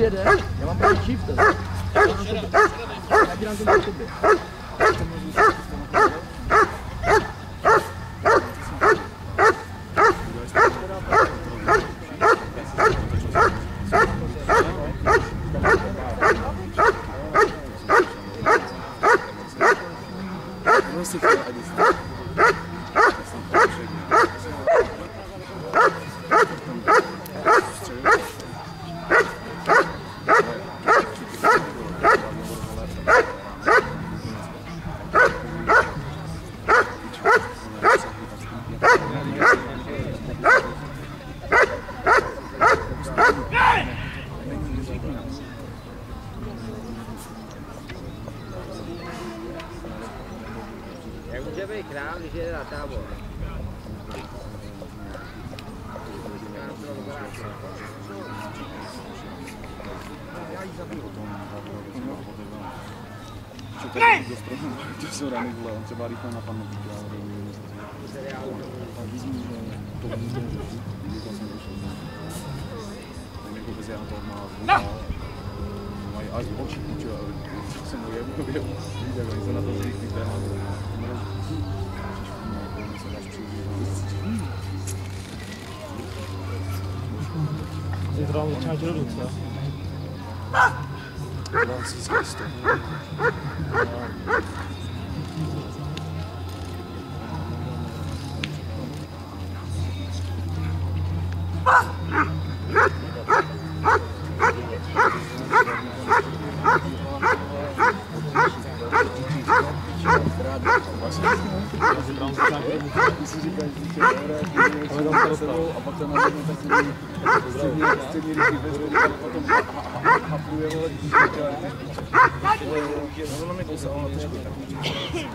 jede, já mám právě shift. Já dělám to na tobě. Jak může být král, když jede na tábor? Těch jsou rany, vole, on třeba rychle napadne, ale vyzní, že to není ten řešit, to jsem došel. Jako bez já to má mají až oči, co jsem ujevu, viděl, oni se na to zvyklý téma. Zítra začíná tě do co? Dám si zkaz to. A pak to najednou tak střední lidi vezmou a potom hapluje, vole, když to ono mi to se, ono to škodí.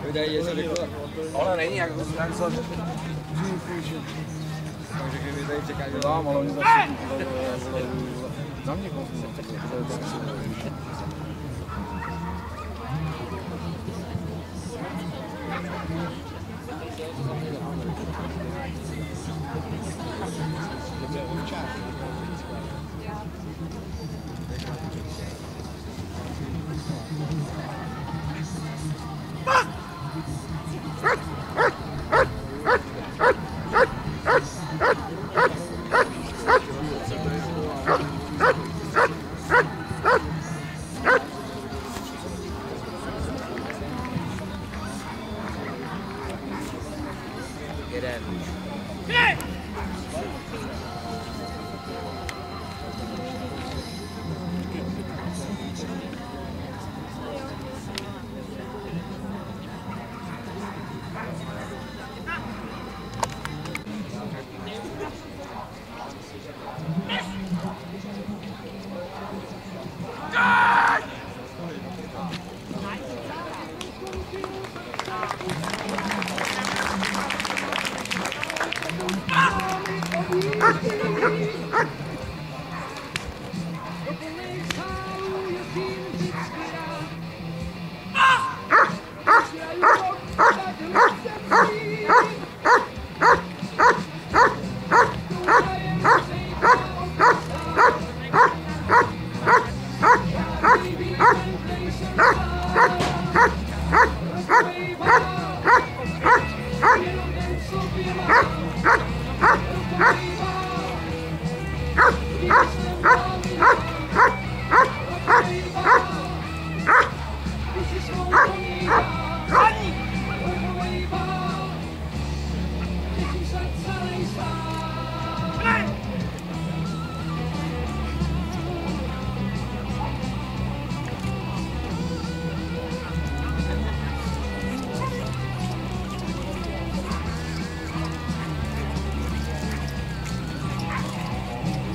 Vydají je zvykle. Ono není, jak to nějak za... Takže kdyby tady čekáš, že Dám, ale oni začnou za mě konflikt. jeden.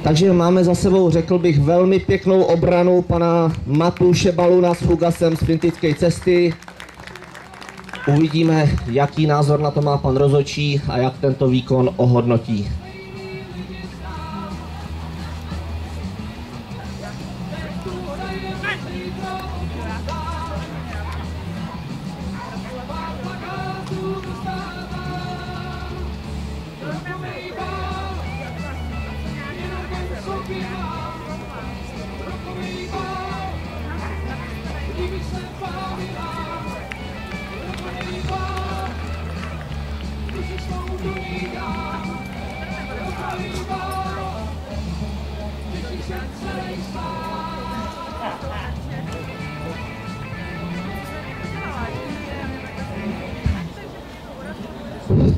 Takže máme za sebou, řekl bych, velmi pěknou obranu pana Matouše Baluna s Fugasem z Flintické cesty. Uvidíme, jaký názor na to má pan rozhodčí a jak tento výkon ohodnotí.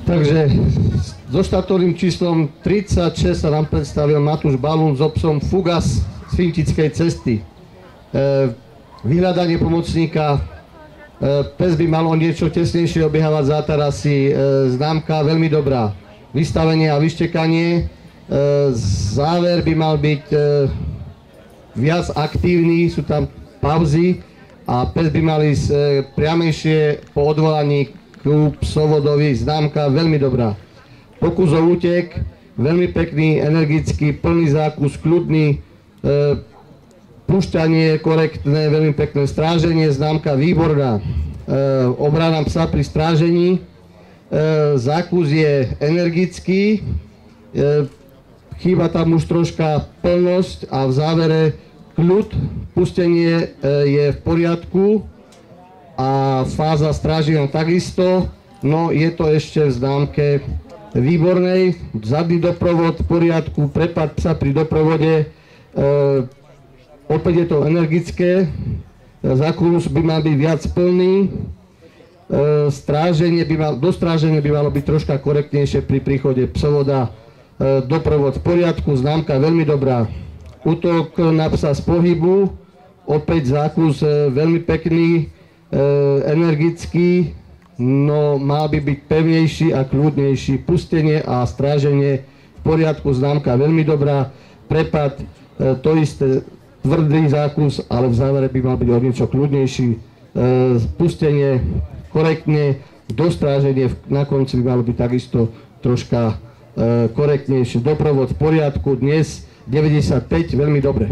Takže so štartovým číslom 36 sa nám predstavil Matúš Balún s obsom Fugas z Fintickej cesty. Vyhľadanie pomocníka, pes by mal o niečo tesnejšie obiehávať zátarasy, známka veľmi dobrá. Vystavenie a vyštekanie, záver by mal byť viac aktívny, sú tam pauzy a pes by mal ísť priamejšie po odvolaní ku psovodovi, známka veľmi dobrá. Pokus o útek, veľmi pekný, energický, plný zákus, kľudný, púšťanie korektné, veľmi pekné stráženie, známka výborná. Obrana psa pri strážení, zákus je energický, chýba tam už troška plnosť a v závere kľud, pustenie je v poriadku a fáza stráženia takisto, no je to ešte v známke výbornej, zadný doprovod v poriadku, prepad psa pri doprovode, opäť je to energické, zákus by mal byť viac plný, do stráženia by malo byť troška korektnejšie pri príchode psovoda, doprovod v poriadku, známka veľmi dobrá. Útok na psa z pohybu, opäť zákus veľmi pekný, energický, no mal by byť pevnejší a kľudnejší. Pustenie a stráženie v poriadku, známka veľmi dobrá. Prepad, to isté, tvrdý zákus, ale v závere by mal byť o niečo kľudnejší. Pustenie korektne, dostráženie na konci by malo byť takisto troška korektnejšie. Doprovod v poriadku, dnes 95, veľmi dobre.